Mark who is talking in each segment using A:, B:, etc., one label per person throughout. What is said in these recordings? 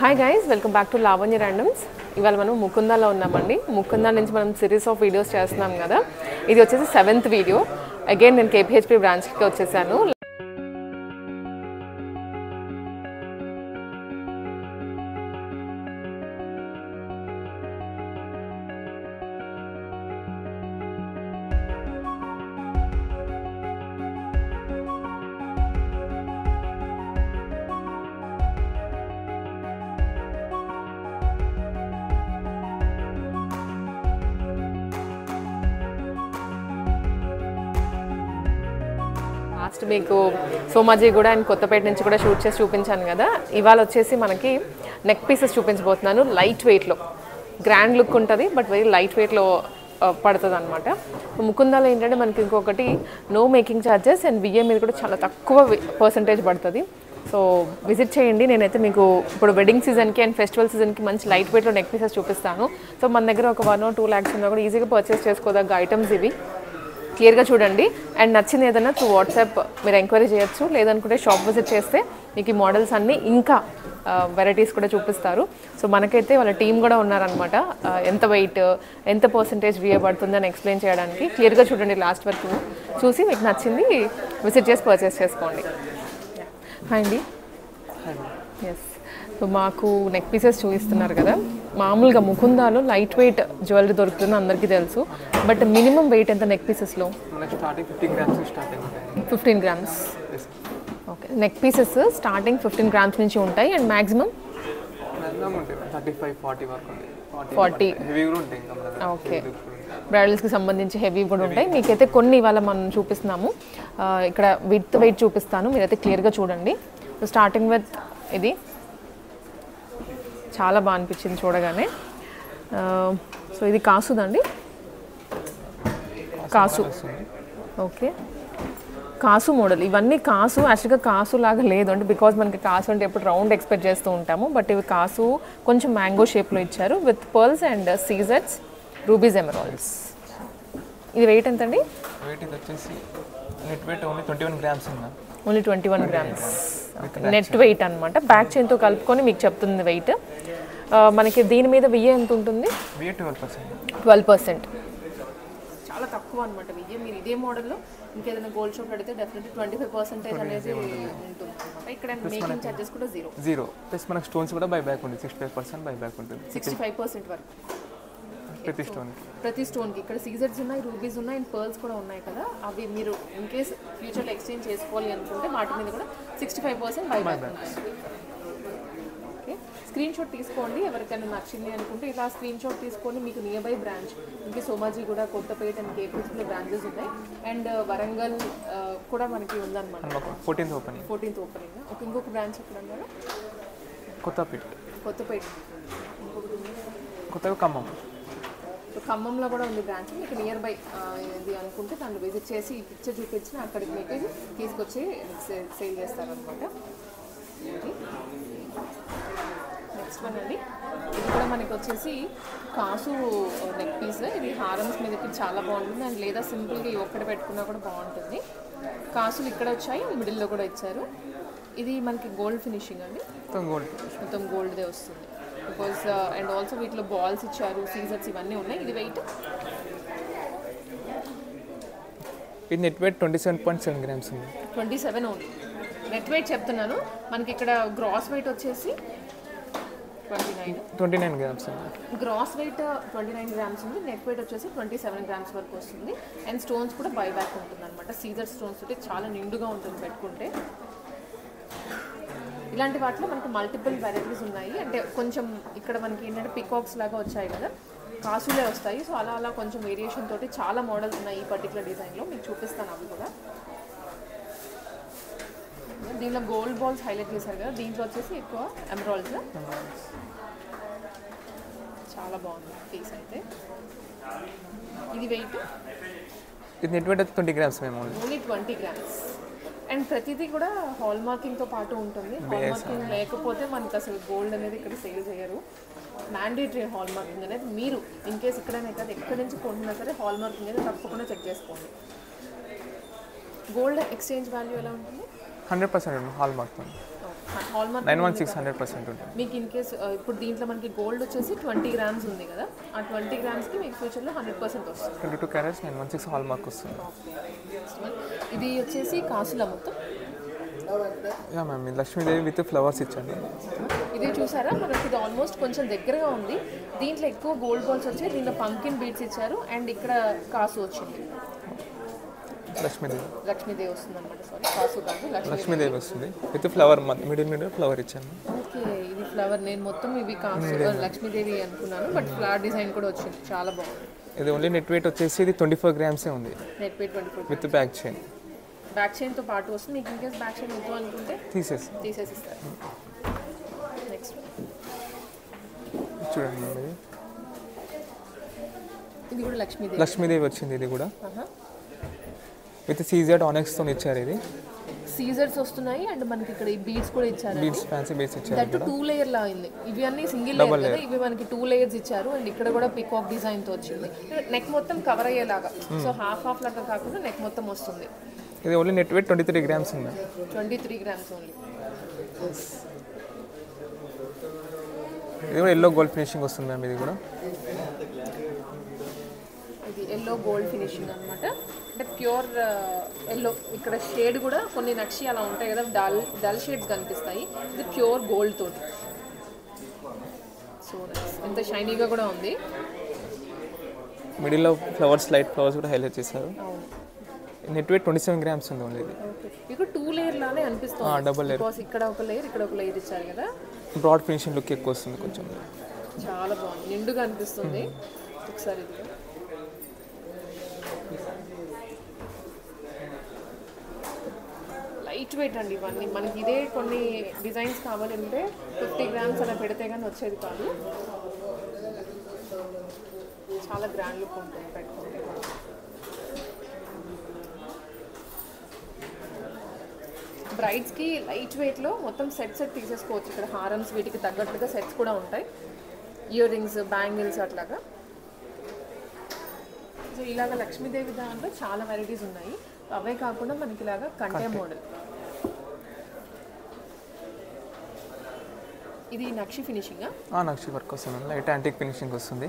A: Hi guys, welcome back to Lavanya randoms. ఇవాళ మనం ముకుందాలో ఉన్నామండి. ముకుందా నుంచి మనం సిరీస్ ఆఫ్ వీడియోస్ చేస్తున్నాం కదా. ఇది వచ్చేసి 7th వీడియో. అగైన్ నేను కేపీహెచ్పి బ్రాంచ్కి వచ్చేసాను. లాస్ట్ మీకు సోమాజిగూడ అండ్ కొత్తపేట నుంచి కూడా షూట్ చేసి చూపించాను కదా. ఇవాళ వచ్చేసి మనకి నెక్ పీసెస్ చూపించబోతున్నాను. లైట్ వెయిట్లో గ్రాండ్ లుక్ ఉంటుంది, బట్ వెరీ లైట్ వెయిట్లో పడుతుంది అనమాట. ముకుందాలో ఏంటంటే మనకి ఇంకొకటి no making charges and VA మీద కూడా చాలా తక్కువ పర్సంటేజ్ పడుతుంది. సో విజిట్ చేయండి. నేనైతే మీకు ఇప్పుడు వెడ్డింగ్ సీజన్కి అండ్ ఫెస్టివల్ సీజన్కి మంచి లైట్ వెయిట్లో నెక్ పీసెస్ చూపిస్తాను. సో మన దగ్గర ఒక 1 or 2 lakhs ఉన్నా కూడా ఈజీగా పర్చేస్ చేసుకోదగ్గ ఐటమ్స్ ఇవి. క్లియర్గా చూడండి. అండ్ నచ్చింది ఏదైనా త్రూ వాట్సాప్ మీరు ఎంక్వైరీ చేయొచ్చు. లేదనుకుంటే షాప్ విజిట్ చేస్తే మీకు ఈ మోడల్స్ అన్నీ ఇంకా వెరైటీస్ కూడా చూపిస్తారు. సో మనకైతే వాళ్ళ టీం కూడా ఉన్నారనమాట. ఎంత వెయిట్, ఎంత పర్సంటేజ్ విఏ పడుతుందని ఎక్స్ప్లెయిన్ చేయడానికి. క్లియర్గా చూడండి లాస్ట్ వరకు చూసి మీకు నచ్చింది విజిట్ చేసి పర్చేస్ చేసుకోండి. హాయ్ అండి. ఎస్, సో మాకు నెక్ పీసెస్ చూపిస్తున్నారు కదా. మామూలుగా ముకుందాలో లైట్ వెయిట్ జ్యువెలరీ దొరుకుతుందని అందరికీ తెలుసు, బట్ మినిమం వెయిట్ ఎంత నెక్ పీసెస్లో? 15 grams. Okay, neck pieces starting 15 grams నుంచి ఉంటాయి అండ్ మ్యాక్సిమం 40. ఓకే, బ్రైడల్స్కి సంబంధించి హెవీ కూడా ఉంటాయి. మీకైతే కొన్ని ఇవాళ మనం చూపిస్తున్నాము. ఇక్కడ విత్ వెయిట్ చూపిస్తాను, మీరైతే క్లియర్గా చూడండి. స్టార్టింగ్ విత్ ఇది చాలా బాగా అనిపించింది చూడగానే. సో ఇది కాసుదండి, కాసు. ఓకే, కాసు మోడల్. ఇవన్నీ కాసు. యాక్చువల్గా కాసు లాగా లేదు అంటే, బికాజ్ మనకి కాసు అంటే ఎప్పుడు రౌండ్ ఎక్స్పెక్ట్ చేస్తూ ఉంటాము, బట్ ఇవి కాసు కొంచెం మ్యాంగో షేప్లో ఇచ్చారు విత్ పర్ల్స్ అండ్ సీజెట్స్, రూబీస్, ఎమరాల్డ్స్. ఇది వెయిట్ ఎంత అండి?
B: వెయిట్ ఇది వచ్చేసి నెట్ వెయిట్ ఓన్లీ 21 grams ఉంది.
A: ఓన్లీ 21 grams నెట్ వెయిట్ అనమాట. బ్యాక్ చైన్తో కలుపుకొని మీకు చెప్తుంది వెయిట్. మనకి దీని మీద విఏ ఎంత ఉంటుంది? 12%. చాలా తక్కువ అనమాట విఏ. మీరు ఇదే మోడల్లో ఇంకేదైనా గోల్డ్ షాప్ అడిగితే డెఫినెట్లీ 25% అనేది ఉంటుంది అనమాట. ఇక్కడ మేకింగ్ ఛార్జెస్ కూడా జీరో.
B: ప్లస్ మనకు స్టోన్స్ కూడా బై బ్యాక్ ఉంటుంది. 65% బై బ్యాక్ ఉంటుంది.
A: 65% వరకు ప్రతి స్టోన్కి. ఇక్కడ సీజెట్స్ ఉన్నాయి, రూబీస్ ఉన్నాయి అండ్ పర్ల్స్ కూడా ఉన్నాయి కదా. అవి మీరు ఇన్ కేస్ ఫ్యూచర్లో ఎక్స్చేంజ్ చేసుకోవాలి అనుకుంటే వాటి మీద కూడా 65% బై బ్యాక్ ఉంటుంది. ఓకే, స్క్రీన్ షాట్ తీసుకోండి. ఎవరికైనా నచ్చింది అనుకుంటే ఇలా స్క్రీన్ షాట్ తీసుకొని మీకు నియర్ బై బ్రాంచ్ ఇంకే సోమాజిగూడ, కొత్తపేట అండ్ కేపీహెచ్పీలో బ్రాంచెస్ ఉన్నాయి. అండ్ వరంగల్ కూడా మనకి ఉందన్నమాట.
B: 14th opening.
A: ఓకే, ఇంకొక బ్రాంచ్ ఎక్కడ ఉన్నారు?
B: కొత్తపేట, కొత్తగా ఖమ్మం.
A: సో ఖమ్మంలో కూడా ఉంది బ్రాంచ్. మీకు నియర్ బై ఇది అనుకుంటే దాన్ని విజిట్ చేసి ఈ పిక్చర్ చూపించి అక్కడికి మీకు తీసుకొచ్చి సేల్ చేస్తారనమాట. నెక్స్ట్ వన్ అండి, ఇది కూడా మనకి వచ్చేసి కాసు నెక్ పీస్. ఇది హారమ్స్ మీదకి చాలా బాగుంటుంది అండ్ లేదా సింపుల్గా ఒక్కటి పెట్టుకున్నా కూడా బాగుంటుంది. కాసులు ఇక్కడ వచ్చాయి, మిడిల్లో కూడా ఇచ్చారు. ఇది మనకి గోల్డ్ ఫినిషింగ్ అండి, మొత్తం గోల్డ్దే వస్తుంది. బికాజ్ అండ్ ఆల్సో వీటిలో బాల్స్ ఇచ్చారు, సీజర్స్ ఇవన్నీ ఉన్నాయి. ఇది వెయిట్
B: ఇది నెట్ వెయిట్ 27.7 grams ఉంది.
A: 27 ఓన్లీ నెట్ వెయిట్ చెప్తున్నాను. మనకి ఇక్కడ గ్రాస్ వెయిట్ వచ్చేసి
B: 29 grams ఉంది.
A: గ్రాస్ వెయిట్ 29 grams ఉంది. నెట్ వెయిట్ వచ్చేసి 27 grams వరకు వస్తుంది. అండ్ స్టోన్స్ కూడా బై బ్యాక్ ఉంటుంది అనమాట. సీజర్ స్టోన్స్ తోటి చాలా నిండుగా ఉంటుంది పెట్టుకుంటే. ఇలాంటి వాటిలో మనకి మల్టిపుల్ వెరైటీస్ ఉన్నాయి. అంటే కొంచెం ఇక్కడ మనకి ఏంటంటే పికాక్స్ లాగా వచ్చాయి కదా, కాసులే వస్తాయి. సో అలా కొంచెం వేరియేషన్ తోటి చాలా మోడల్స్ ఉన్నాయి ఈ పర్టికులర్ డిజైన్లో. మీకు చూపిస్తాను అవి కూడా. దీనిలో గోల్డ్ బాల్స్ హైలైట్ చేశారు కదా, దీంట్లో వచ్చేసి ఎక్కువ ఎమరాల్డ్స్. చాలా బాగుంది పీస్ అయితే. ఇది వెయిట్
B: ఇది నెట్ వెయిట్ 20 grams మేము
A: ఓన్లీ 20 grams. అండ్ ప్రతిదీ కూడా హాల్ మార్కింగ్తో పాటు ఉంటుంది. హాల్ మార్కింగ్ లేకపోతే మనకి అసలు గోల్డ్ అనేది ఇక్కడ సేల్ చేయరు. మ్యాండేటరీ హాల్ మార్కింగ్ అనేది. మీరు ఇన్ కేస్ ఇక్కడనే కాదు ఎక్కడి నుంచి కొంటున్నా సరే హాల్ మార్కింగ్ అనేది తప్పకుండా చెక్ చేసుకోండి. గోల్డ్ ఎక్స్చేంజ్ వాల్యూ ఎలా ఉంటుంది?
B: 100% హాల్ మార్క్.
A: హాల్మార్క్
B: 916 100% ఉంటుంది.
A: మీకు ఇన్ కేస్ ఇప్పుడు దీంట్లో మనకి గోల్డ్ వచ్చేసి 20 గ్రామ్స్ ఉంది కదా, ఆ 20 గ్రామ్స్కి మీకు ఫ్యూచర్లో 100% వస్తుంది.
B: 22 క్యారెట్స్ 916 హాల్మార్క్ వస్తుంది.
A: ఇది వచ్చేసి కాసుల మొత్తం.
B: యా మ్యామ్, ఇది లక్ష్మీదేవి విత్ ఫ్లవర్స్ ఇచ్చాను.
A: ఇది చూసారా, మనకి ఇది ఆల్మోస్ట్ కొంచెం దగ్గరగా ఉంది. దీంట్లో ఎక్కువ గోల్డ్ బాల్స్ వచ్చాయి, దీంట్లో పంకిన్ బీడ్స్ ఇచ్చారు అండ్ ఇక్కడ కాసు వచ్చింది. లక్ష్మీదేవి వస్తుంది అనమాట. సారీ, కాసు కాదు,
B: లక్ష్మీదేవి వస్తుంది విత్ ఫ్లవర్, మిడిల్ ఫ్లవర్ ఇచ్చాను.
A: ఓకే, ఇది ఫ్లవర్. నేను మొత్తం ఇవి కాసు లక్ష్మీదేవి అనుకున్నాను, బట్ ఫ్లవర్ డిజైన్ కూడా వచ్చింది, చాలా బాగుంది.
B: ఇది ఓన్లీ నెట్ వెయిట్ వచ్చేసి ఇది 24 గ్రామ్సే ఉంది.
A: Net weight 24
B: with back chain.
A: Back చైన్తో పాటు వస్తుంది. మీకు ఇన్కేస్ బ్యాక్ చైన్ వద్దు అనుకుంటే తీసేసి ఇస్తారు. నెక్స్ట్
B: చూడండి,
A: ఇది కూడా
B: లక్ష్మీదేవి వచ్చింది. ఇది కూడా విత్ సీజెడ్ ఆనెక్స్ తో ఇచ్చారు. ఇది
A: సీజర్స్ వస్తున్నాయి అండ్ మనకి ఇక్కడ ఈ బీడ్స్ కూడా ఇచ్చారు.
B: బీడ్స్ ఫ్యాన్సీ బీడ్స్ ఇచ్చారు.
A: దట్ 2 లేయర్ లా ఉంది. ఇవి అన్ని సింగిల్ లేయర్ కదా, ఇవి మనకి 2 లేయర్స్ ఇచ్చారు అండ్ ఇక్కడ కూడా పికాక్ డిజైన్ తో వచ్చింది. నెక్ మొత్తం కవర్ అయ్యేలాగా, సో హాఫ్ లాగా కాకుండా నెక్ మొత్తం వస్తుంది.
B: ఇది ఓన్లీ నెట్ వెయిట్ 23 గ్రామ్స్ ఉంది.
A: 23 గ్రామ్స్ ఓన్లీ.
B: ఇది కూడా ఎల్లో గోల్డ్ ఫినిషింగ్ వస్తుంది మ్యామ్. ఇది కూడా
A: ఇది ఎల్లో గోల్డ్ ఫినిషింగ్ అనమాట. అంటే ప్యూర్ ఎల్లో. ఇక్కడ షేడ్ కూడా కొన్ని నక్షి అలా ఉంటాయి కదా, డల్ షేడ్స్ కనిపిస్తాయి. ఇది ప్యూర్ గోల్డ్ తోటి. సో ఎంత షైనీగా కూడా ఉంది.
B: మిడిల్లో ఫ్లవర్స్, లైట్ ఫ్లవర్స్ కూడా హైలైట్ చేశారు. నెట్ వెయిట్ 27 గ్రామ్స్ ఉంది ఓన్లీ. ఇది
A: మీకు 2 లేయర్ లానే అనిపిస్తుంది.
B: Double layer.
A: బికాజ్ ఇక్కడ ఒక లేయర్, ఇక్కడ ఒక లేయర్ ఇచ్చారు కదా.
B: బ్రాడ్ ఫినిషింగ్ లుక్ ఎక్కువ వస్తుంది కొంచెం.
A: చాలా బాగుంది, నిండుగా అనిపిస్తుంది. ఒకసారి ఇది లైట్ వెయిట్ అండి. ఇవన్నీ మనకి ఇదే కొన్ని డిజైన్స్ కావాలంటే 50 గ్రామ్స్ అలా పెడితే కానీ వచ్చేది కాదు. చాలా గ్రాండ్ లుక్ ఉంటుంది పెట్టుకుంటే. బ్రైడ్స్కి లైట్ వెయిట్లో మొత్తం సెట్ తీసేసుకోవచ్చు. ఇక్కడ హారమ్స్ వీటికి తగ్గట్టుగా సెట్స్ కూడా ఉంటాయి. ఇయర్ రింగ్స్, బ్యాంగిల్స్ అట్లాగా. సో ఇలాగ లక్ష్మీదేవి దాంట్లో చాలా వెరైటీస్ ఉన్నాయి. అవే కాకుండా మనకి ఇలాగా కంటే మోడల్. ఇది నక్షి ఫినిషింగ్.
B: నక్షి వర్క్ వస్తుంది, లైట్ యాంటిక్ ఫినిషింగ్ వస్తుంది.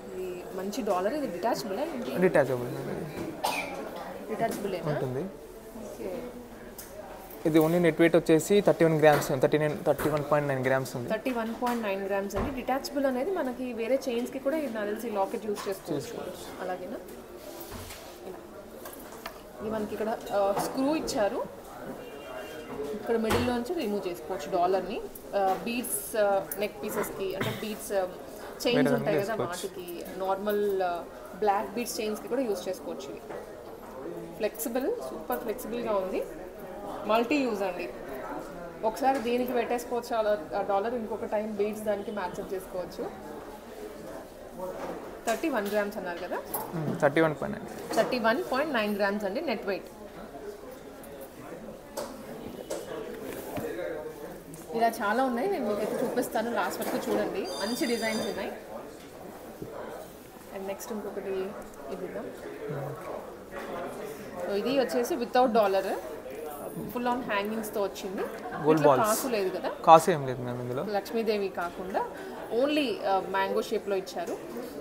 A: ఇది మంచి డాలర్. ఇది డిటాచబుల్
B: ఉంటుంది. ఇది ఓన్లీ నెట్ వెయిట్ వచ్చేసి 31 గ్రామ్స్, 31.9 గ్రామ్స్ ఉంది.
A: 31.9 గ్రామ్స్ అండి. డిటాచబుల్ అనేది మనకి వేరే చైన్స్కి కూడా ఇది నాకు తెలిసి లాకెట్ యూస్ చేసుకోవచ్చు. అలాగేనా? ఇది మనకి ఇక్కడ స్క్రూ ఇచ్చారు. ఇక్కడ మిడిల్లో నుంచి రిమూవ్ చేసుకోవచ్చు డాలర్ని. బీడ్స్ నెక్ పీసెస్కి, అంటే బీడ్స్ చైన్స్ ఉంటాయి కదా వాటికి, నార్మల్ బ్లాక్ బీడ్స్ చైన్స్కి కూడా యూస్ చేసుకోవచ్చు. ఇది ఫ్లెక్సిబుల్, సూపర్ ఫ్లెక్సిబుల్గా ఉంది. మల్టీ యూజ్ అండి. ఒకసారి దీనికి పెట్టేసుకోవచ్చు ఆ డాలర్, ఇంకొక టైం బీడ్స్ దానికి మ్యాచ్అప్ చేసుకోవచ్చు. 31 గ్రామ్స్ అన్నారు కదా. 31.9 గ్రామ్స్ అండి నెట్ వెయిట్. ఇలా చాలా ఉన్నాయి, నేను మీకైతే చూపిస్తాను. లాస్ట్ వరకు చూడండి, మంచి డిజైన్స్ ఉన్నాయి. అండ్ నెక్స్ట్ ఇంకొకటి ఇది. సో ఇది వచ్చేసి వితౌట్ డాలర్, ఫుల్ ఆన్ హ్యాంగింగ్స్తో వచ్చింది. కాసు లేదు కదా,
B: కాసు ఏం లేదు మ్యామ్ ఇందులో.
A: లక్ష్మీదేవి కాకుండా ఓన్లీ మ్యాంగో షేప్లో ఇచ్చారు.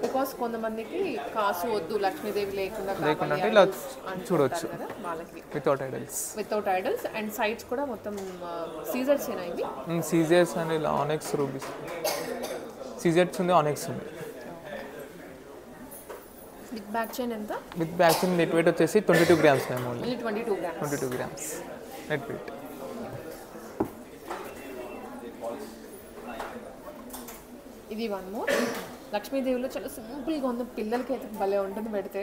A: బికాస్ కొంతమందికి కాసు వద్దు, లక్ష్మీదేవి లేకుండా
B: ఇలా చూడవచ్చు
A: కదా వాళ్ళకి.
B: వితౌట్ ఐడల్స్
A: అండ్ సైడ్స్ కూడా మొత్తం సీజర్స్ ఏనా ఇవి?
B: సీజర్స్ అండ్ ఇలా ఆనెక్స్ రూబీస్. సీజర్స్ ఉంది, ఆనెక్స్ ఉంది.
A: విత్ బ్యాక్ చైన్ ఎంత?
B: With back chain net weight వచ్చేసి 22 grams ma'am. Only
A: 22
B: grams net weight.
A: ఇది వన్ మోర్. లక్ష్మీదేవిలో చాలా సింపుల్గా ఉంది. పిల్లలకి అయితే భలే ఉంటుంది పెడితే.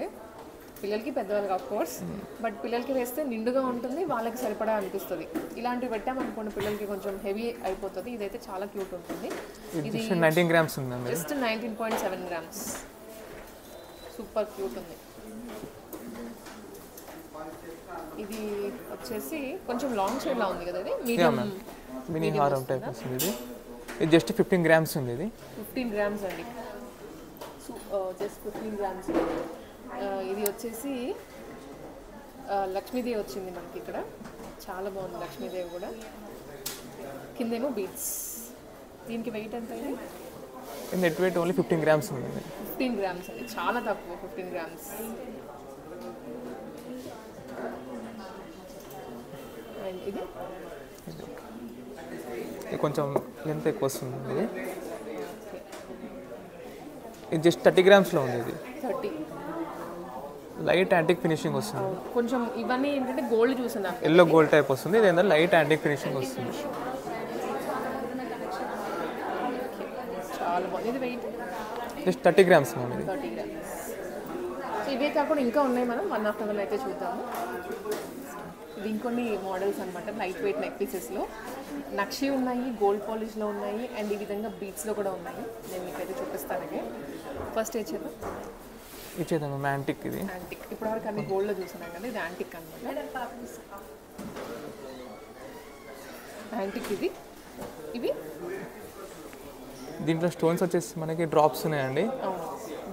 A: పిల్లలకి, పెద్దవాళ్ళకి ఆఫ్ కోర్స్, బట్ పిల్లలకి వేస్తే నిండుగా ఉంటుంది, వాళ్ళకి సరిపడా అనిపిస్తుంది. ఇలాంటివి పెట్టామనుకోండి పిల్లలకి కొంచెం హెవీ అయిపోతుంది. ఇదైతే చాలా క్యూట్ ఉంటుంది. ఇది
B: 19 గ్రామ్స్ ఉంది.
A: Just 19.7 grams. సూపర్ క్యూట్ ఉంది. ఇది వచ్చేసి కొంచెం లాంగ్ షేడ్లా ఉంది కదా. ఇది మీడియం
B: మినీ హారం టైప్ వస్తుంది. ఇది జస్ట్ 15 గ్రామ్స్ ఉంది. ఇది
A: 15 గ్రామ్స్ అండి. Just 15 grams. ఇది వచ్చేసి లక్ష్మీదేవి వచ్చింది మనకి ఇక్కడ. చాలా బాగుంది లక్ష్మీదేవి కూడా. కిందేమో బీడ్స్. దీనికి వెయిట్ ఎంత అయింది?
B: నెట్ వెయిట్ ఓన్లీ 15 grams ఉంది.
A: 15 grams అండి, చాలా తక్కువ. 15 grams. అండ్ ఇది
B: కొంచెం లెంత్ ఎక్కువ వస్తుంది. ఇది జస్ట్ 30 grams ఉంది. ఇది
A: 30.
B: లైట్ యాంటిక్ ఫినిషింగ్ వస్తుంది.
A: కొంచెం ఇవన్నీ ఏంటంటే గోల్డ్ చూసిన
B: ఎల్లో గోల్డ్ టైప్ వస్తుంది. ఇది ఏంటంటే లైట్ యాంటిక్ ఫినిషింగ్ వస్తుంది.
A: చాలా బాగుంది. ఇది వెయిట్
B: జస్ట్ 30 grams ఉంది.
A: 30 grams. సో ఇవే కాకుండా ఇంకా ఉన్నాయి, మనం వన్ ఆఫ్టర్ వన్ అయితే చూద్దాము. ఇది ఇంకొన్ని మోడల్స్ అనమాట, లైట్ వెయిట్ నెక్ పీసెస్లో. నక్షి ఉన్నాయి, గోల్డ్ పాలిష్లో ఉన్నాయి, అండ్ ఈ విధంగా బీట్స్లో కూడా ఉన్నాయి. నేను మీకైతే చూపిస్తాను. ఫస్ట్ ఏ చేద్దాం?
B: ఇచ్చేద్దాం. యాంటిక్. ఇది
A: యాంటిక్. ఇప్పటివరకు అన్ని గోల్డ్లో చూసినాం కదా, ఇది యాంటిక్ అనమాట. యాంటిక్ ఇది. ఇవి
B: దీంట్లో స్టోన్స్ వచ్చేసి మనకి డ్రాప్స్ ఉన్నాయండి.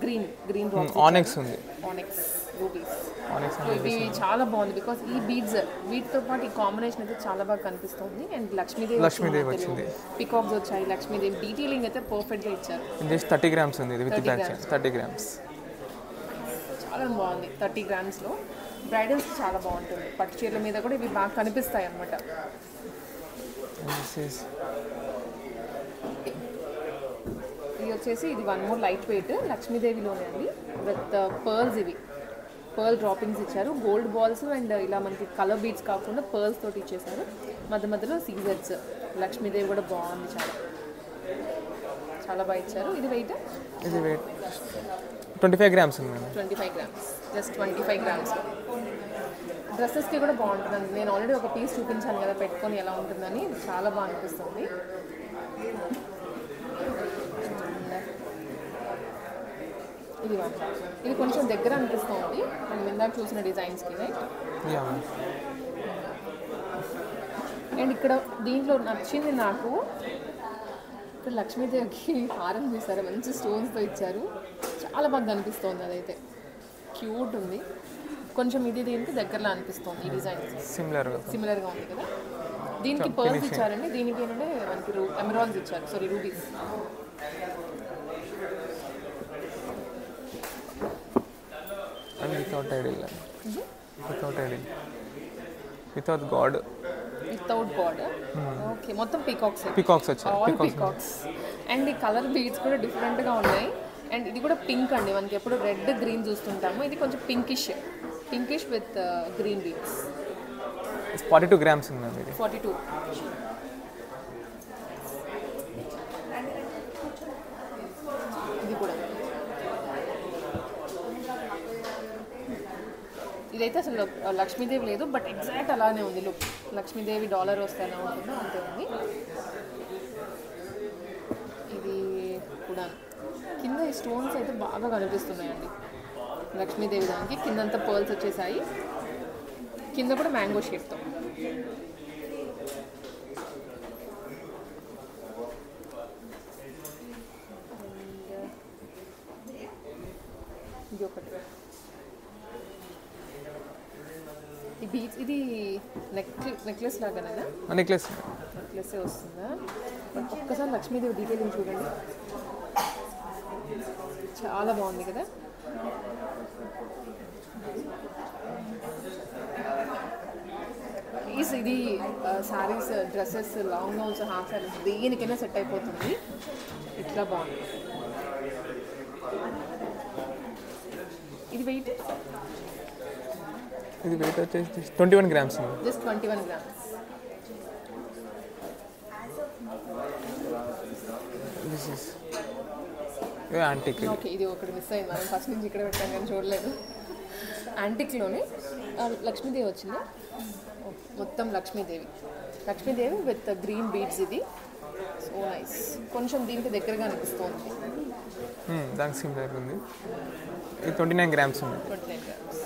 A: Green drops.
B: ఆనెక్స్ ఉంది.
A: ఆనెక్స్ రూబీస్.
B: ఆనెక్స్
A: ఇది చాలా బాగుంది, బికాస్ ఈ బీడ్స్ వీటితో పాటు ఈ కాంబినేషన్ అయితే చాలా బాగా కనిపిస్తుంది. అండ్ లక్ష్మీదేవి
B: వచ్చింది.
A: పికాక్స్ వచ్చాయి, లక్ష్మీదేవి డీటెయిలింగ్ అయితే పర్ఫెక్ట్గా ఇచ్చారు.
B: జస్ట్ 30 grams ఉంది. ఇది విత్ బ్యాక్ చైన్ 30 grams.
A: చాలా బాగుంది. 30 grams-లో బ్రైడల్స్ చాలా బాగుంటుంది. పట్టు చీరల మీద కూడా ఇవి బాగా కనిపిస్తాయి అన్నమాట. ఇది వచ్చేసి ఇది వన్ మోర్ లైట్ వెయిట్ లక్ష్మీదేవిలోనే అండి, విత్ పర్ల్స్. ఇవి పర్ల్ డ్రాపింగ్స్ ఇచ్చారు, గోల్డ్ బాల్స్ అండ్ ఇలా మనకి కలర్ బీడ్స్ కాకుండా పర్ల్స్ తోటి ఇచ్చేసారు. మధ్య మధ్యలో సీజర్స్. లక్ష్మీదేవి కూడా బాగుంది, చాలా బాగా ఇచ్చారు. ఇది వెయిట్
B: 25 grams ఉంది.
A: 25 grams. Just 25 grams. డ్రెస్సెస్కి కూడా బాగుంటుందండి. నేను ఆల్రెడీ ఒక పీస్ చూపించాను కదా పెట్టుకొని ఎలా ఉంటుందని, చాలా బాగా అనిపిస్తుంది. ఇది కొంచెం దగ్గర అనిపిస్తుంది మనం ఇందాక చూసిన డిజైన్స్కి. అండ్ ఇక్కడ దీంట్లో నచ్చింది నాకు, ఇక్కడ లక్ష్మీదేవికి హారం చేశారు, మంచి స్టోన్స్తో ఇచ్చారు, చాలా బాగా కనిపిస్తుంది. అదైతే క్యూట్ ఉంది. కొంచెం ఇది దీనికి దగ్గరలో అనిపిస్తుంది. ఈ డిజైన్ సిమిలర్గా ఉంది కదా. దీనికి పర్ల్స్ ఇచ్చారండి, దీనికి ఏంటంటే మనకి ఎమరాల్డ్స్ ఇచ్చారు, sorry rubies.
B: Without God.
A: Okay, మొత్తం పీకాక్స్
B: వచ్చాయి.
A: All peacocks. అండ్ ఈ కలర్ బీడ్స్ కూడా డిఫరెంట్గా ఉన్నాయి. అండ్ ఇది కూడా పింక్ అండి, మనకి ఎప్పుడు రెడ్ గ్రీన్ చూస్తుంటాము, ఇది కొంచెం pinkish with green beads.
B: 42 grams ఉంది.
A: 42. ఇది కూడా ఇదైతే అసలు లక్ష్మీదేవి లేదు, బట్ ఎగ్జాక్ట్ అలానే ఉంది లుక్. లక్ష్మీదేవి డాలర్ వస్తే ఎలా ఉంటుందో అంతే ఉంది. ఇది కూడా కింద ఈ స్టోన్స్ అయితే బాగా కనిపిస్తున్నాయండి లక్ష్మీదేవి. దానికి కిందంతా పర్ల్స్ వచ్చేసాయి, కింద కూడా మ్యాంగో షేప్తో. ఇది ఒకటి. ఈ బీచ్ ఇది నెక్లెస్ లాగానేనా? నెక్లెస్ వస్తుందా? ఒక్కసారి లక్ష్మీదేవి డీటెయిలింగ్ చూడండి, చాలా బాగుంది కదా. ప్లీజ్ ఇది saris, dresses, long gowns, half saris దేనికైనా సెట్ అయిపోతుంది. ఇట్లా బాగుంది. ఇది వెయిట్
B: వచ్చేసి 21 grams.
A: Just 21 grams.
B: Antique.
A: Okay, ఇది ఒకటి మిస్ అయింది, మనం ఫస్ట్ నుంచి ఇక్కడ పెట్టాం కానీ చూడలేదు. యాంటిక్లోనే లక్ష్మీదేవి వచ్చిందా? మొత్తం లక్ష్మీదేవి విత్ గ్రీన్ బీడ్స్. ఇది సో నైస్. కొంచెం దీనికి దగ్గరగా అనిపిస్తుంది.
B: దానికి సిమిలర్ ఉంది. ఇది 29 grams ఉంది.
A: 29 grams.